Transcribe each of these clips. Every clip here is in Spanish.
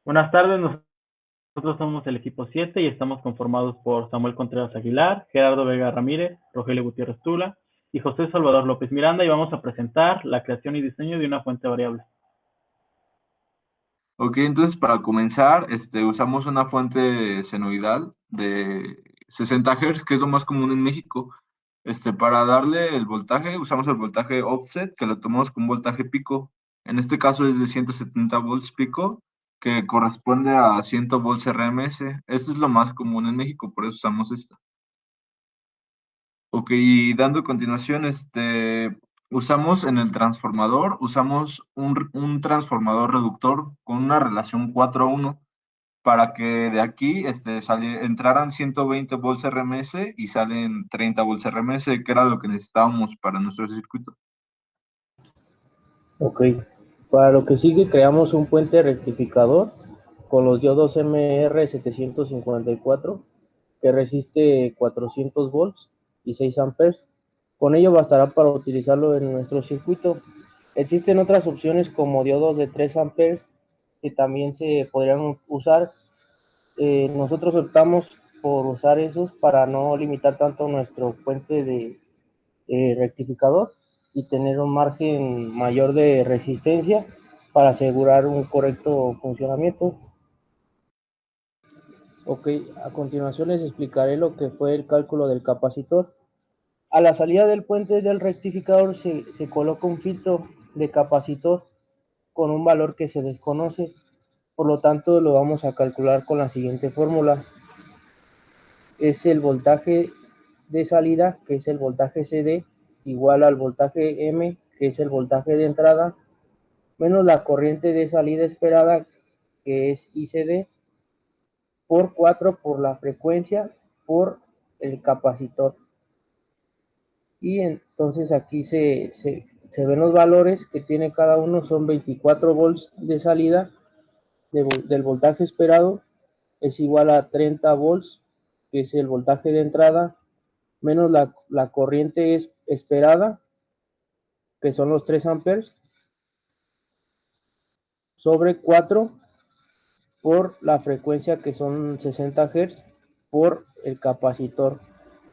Buenas tardes, nosotros somos el equipo 7 y estamos conformados por Samuel Contreras Aguilar, Gerardo Vega Ramírez, Rogelio Gutiérrez Tula y José Salvador López Miranda, y vamos a presentar la creación y diseño de una fuente variable. Ok, entonces para comenzar, usamos una fuente senoidal de 60 Hz, que es lo más común en México. Para darle el voltaje, usamos el voltaje offset, que lo tomamos con voltaje pico. En este caso es de 170 volts pico, que corresponde a 100 volts RMS. Esto es lo más común en México, por eso usamos esta. Ok, y dando continuación, usamos en el transformador, usamos un transformador reductor con una relación 4:1 para que de aquí entraran 120 volts RMS y salen 30 volts RMS, que era lo que necesitábamos para nuestro circuito. Ok, para lo que sigue creamos un puente rectificador con los diodos MR754 que resiste 400 volts y 6 amperes. Con ello bastará para utilizarlo en nuestro circuito. Existen otras opciones como diodos de 3 amperes que también se podrían usar. Nosotros optamos por usar esos para no limitar tanto nuestro puente de rectificador y tener un margen mayor de resistencia para asegurar un correcto funcionamiento. Ok, a continuación les explicaré lo que fue el cálculo del capacitor. A la salida del puente del rectificador se coloca un filtro de capacitor con un valor que se desconoce, por lo tanto lo vamos a calcular con la siguiente fórmula. Es el voltaje de salida, que es el voltaje CD, igual al voltaje M, que es el voltaje de entrada, menos la corriente de salida esperada, que es ICD, por 4 por la frecuencia, por el capacitor. Y entonces aquí se ven los valores que tiene cada uno, son 24 volts de salida del voltaje esperado, es igual a 30 volts, que es el voltaje de entrada, menos la corriente esperada, que son los 3 amperes, sobre 4 por la frecuencia, que son 60 Hz, por el capacitor,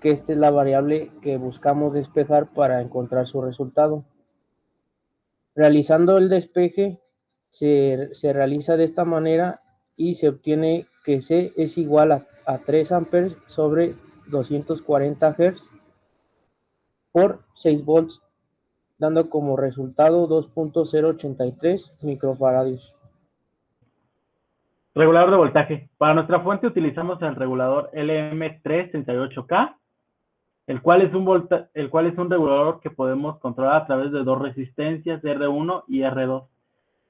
que esta es la variable que buscamos despejar para encontrar su resultado. Realizando el despeje se realiza de esta manera y se obtiene que C es igual a 3 amperes sobre 240 Hz por 6 volts, dando como resultado 2.083 microfaradios. Regulador de voltaje. Para nuestra fuente utilizamos el regulador LM338K, el cual es un regulador que podemos controlar a través de dos resistencias, R1 y R2.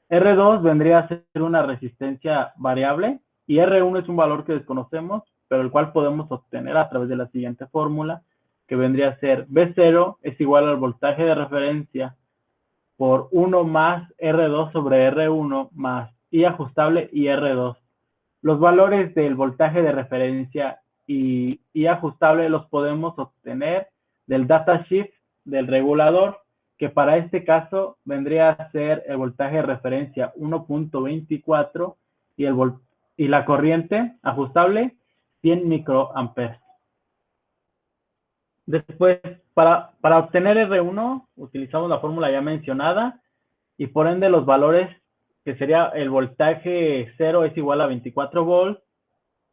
R2 vendría a ser una resistencia variable y R1 es un valor que desconocemos, pero el cual podemos obtener a través de la siguiente fórmula, que vendría a ser B0 es igual al voltaje de referencia por 1 más R2 sobre R1 más I ajustable y R2. Los valores del voltaje de referencia y I ajustable los podemos obtener del datasheet del regulador, que para este caso vendría a ser el voltaje de referencia 1.24 y la corriente ajustable 100 microamperes. Después, para obtener R1, utilizamos la fórmula ya mencionada y por ende los valores, que sería el voltaje 0 es igual a 24 volts,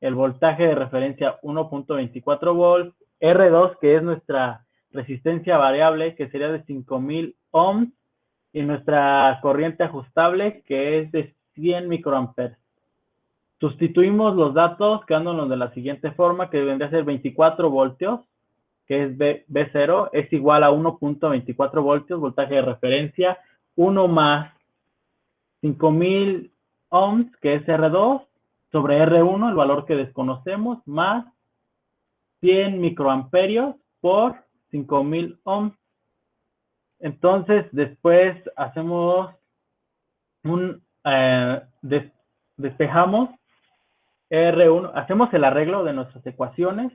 el voltaje de referencia 1.24 volts, R2, que es nuestra resistencia variable, que sería de 5000 ohms, y nuestra corriente ajustable, que es de 100 microamperes. Sustituimos los datos quedándonos de la siguiente forma, que vendría a ser 24 voltios, que es B0, es igual a 1.24 voltios, voltaje de referencia, 1 más 5000 ohms, que es R2, sobre R1, el valor que desconocemos, más 100 microamperios por 5000 ohms. Entonces, después hacemos despejamos R1, hacemos el arreglo de nuestras ecuaciones,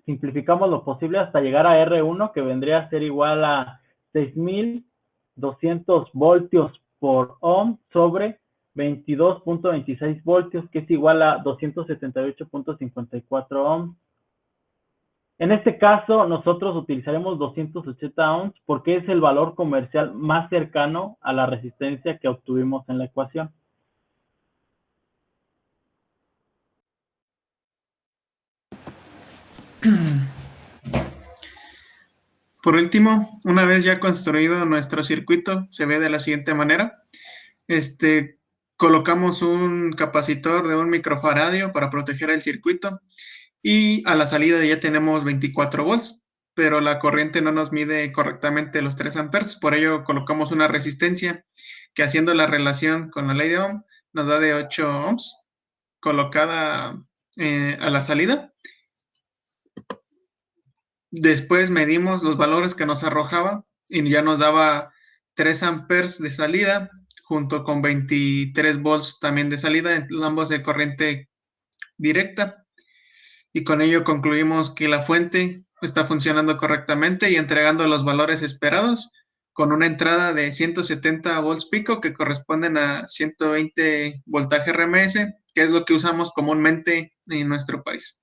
simplificamos lo posible hasta llegar a R1, que vendría a ser igual a 6200 voltios por ohm sobre 22.26 voltios, que es igual a 278.54 ohms. En este caso, nosotros utilizaremos 280 ohms porque es el valor comercial más cercano a la resistencia que obtuvimos en la ecuación. Por último, una vez ya construido nuestro circuito, se ve de la siguiente manera. Colocamos un capacitor de 1 microfaradio para proteger el circuito y a la salida ya tenemos 24 volts, pero la corriente no nos mide correctamente los 3 amperes, por ello colocamos una resistencia que, haciendo la relación con la ley de Ohm, nos da de 8 ohms colocada a la salida. Después medimos los valores que nos arrojaba y ya nos daba 3 amperes de salida junto con 23 volts también de salida, ambos de corriente directa. Y con ello concluimos que la fuente está funcionando correctamente y entregando los valores esperados, con una entrada de 170 volts pico que corresponden a 120 voltaje RMS, que es lo que usamos comúnmente en nuestro país.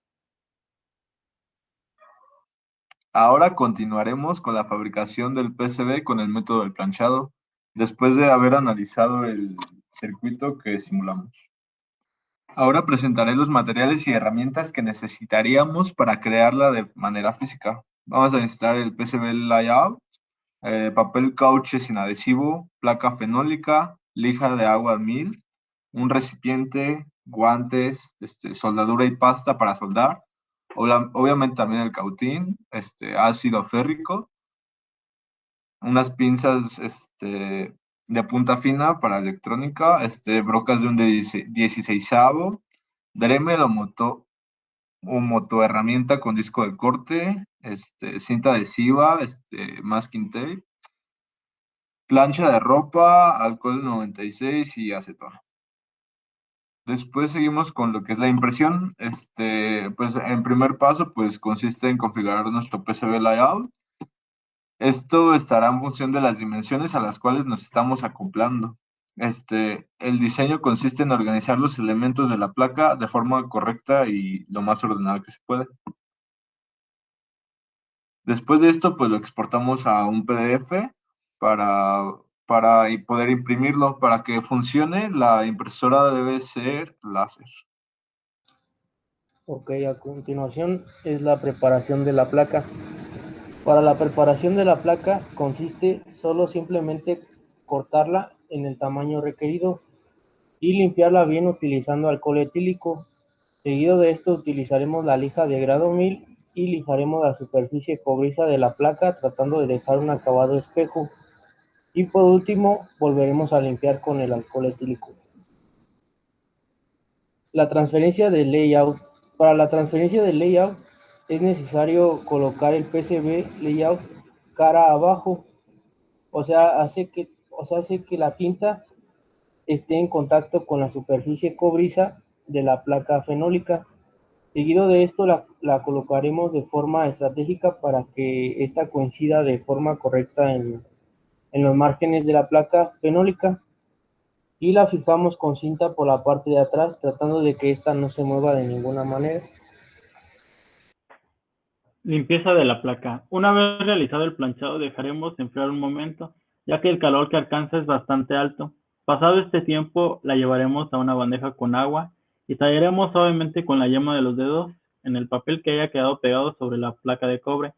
Ahora continuaremos con la fabricación del PCB con el método del planchado, después de haber analizado el circuito que simulamos. Ahora presentaré los materiales y herramientas que necesitaríamos para crearla de manera física. Vamos a necesitar el PCB layout, papel cauche sin adhesivo, placa fenólica, lija de agua 1000, un recipiente, guantes, soldadura y pasta para soldar, obviamente también el cautín, ácido férrico, unas pinzas de punta fina para electrónica, brocas de un 16avo, Dremel o motoherramienta con disco de corte, cinta adhesiva, masking tape, plancha de ropa, alcohol 96 y acetón. Después seguimos con lo que es la impresión. Pues en primer paso, pues consiste en configurar nuestro PCB layout. Esto estará en función de las dimensiones a las cuales nos estamos acoplando. El diseño consiste en organizar los elementos de la placa de forma correcta y lo más ordenada que se puede. Después de esto, pues lo exportamos a un PDF para poder imprimirlo. Para que funcione, la impresora debe ser láser. Ok, a continuación es la preparación de la placa. Para la preparación de la placa consiste simplemente cortarla en el tamaño requerido y limpiarla bien utilizando alcohol etílico. Seguido de esto utilizaremos la lija de grado 1000 y lijaremos la superficie cobriza de la placa tratando de dejar un acabado espejo. Y por último volveremos a limpiar con el alcohol etílico. La transferencia de layout. Para la transferencia de layout es necesario colocar el PCB layout cara abajo, o sea, hace que la tinta esté en contacto con la superficie cobriza de la placa fenólica. Seguido de esto la colocaremos de forma estratégica para que ésta coincida de forma correcta en los márgenes de la placa fenólica y la fijamos con cinta por la parte de atrás tratando de que ésta no se mueva de ninguna manera. Limpieza de la placa. Una vez realizado el planchado, dejaremos enfriar un momento, ya que el calor que alcanza es bastante alto. Pasado este tiempo, la llevaremos a una bandeja con agua y tallaremos suavemente con la yema de los dedos en el papel que haya quedado pegado sobre la placa de cobre.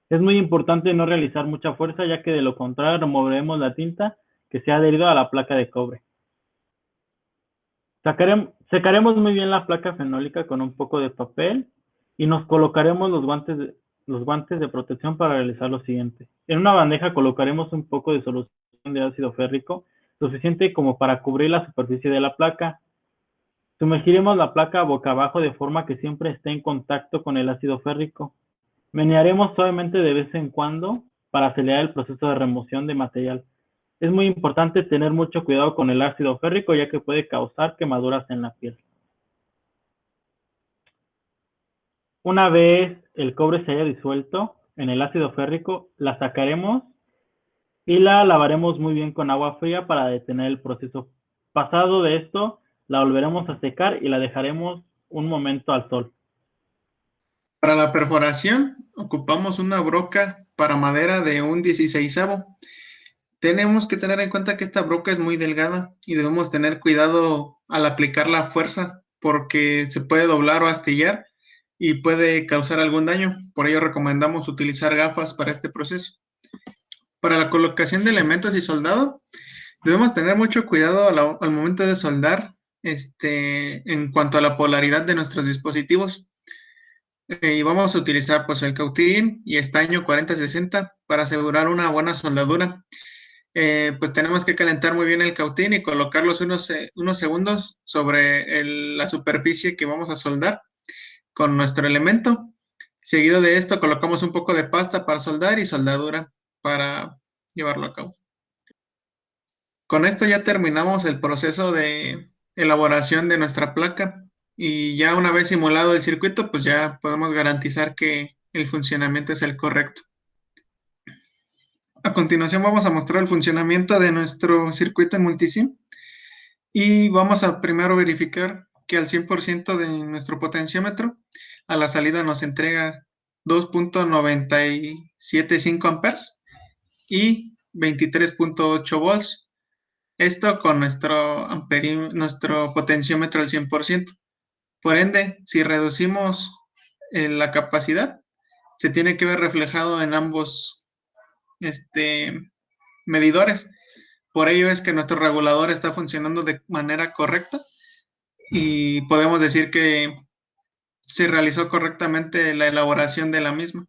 Es muy importante no realizar mucha fuerza, ya que de lo contrario removeremos la tinta que se ha adherido a la placa de cobre. Secaremos muy bien la placa fenólica con un poco de papel y nos colocaremos los guantes de protección para realizar lo siguiente. En una bandeja colocaremos un poco de solución de ácido férrico, suficiente como para cubrir la superficie de la placa. Sumergiremos la placa boca abajo de forma que siempre esté en contacto con el ácido férrico. Menearemos suavemente de vez en cuando para acelerar el proceso de remoción de material. Es muy importante tener mucho cuidado con el ácido férrico, ya que puede causar quemaduras en la piel. Una vez el cobre se haya disuelto en el ácido férrico, la sacaremos y la lavaremos muy bien con agua fría para detener el proceso Pasado de esto, la volveremos a secar y la dejaremos un momento al sol. Para la perforación, ocupamos una broca para madera de un 16avo. Tenemos que tener en cuenta que esta broca es muy delgada y debemos tener cuidado al aplicar la fuerza porque se puede doblar o astillar y puede causar algún daño. Por ello recomendamos utilizar gafas para este proceso. Para la colocación de elementos y soldado, debemos tener mucho cuidado al momento de soldar en cuanto a la polaridad de nuestros dispositivos. Y vamos a utilizar pues el cautín y estaño 4060 para asegurar una buena soldadura. Pues tenemos que calentar muy bien el cautín y colocarlos unos segundos sobre la superficie que vamos a soldar con nuestro elemento. Seguido de esto colocamos un poco de pasta para soldar y soldadura para llevarlo a cabo. Con esto ya terminamos el proceso de elaboración de nuestra placa y ya una vez simulado el circuito, pues ya podemos garantizar que el funcionamiento es el correcto. A continuación vamos a mostrar el funcionamiento de nuestro circuito en multisim y vamos a primero verificar que al 100% de nuestro potenciómetro a la salida nos entrega 2.975 amperes y 23.8 volts. Esto con nuestro potenciómetro al 100%. Por ende, si reducimos la capacidad, se tiene que ver reflejado en ambos medidores. Por ello es que nuestro regulador está funcionando de manera correcta y podemos decir que se realizó correctamente la elaboración de la misma.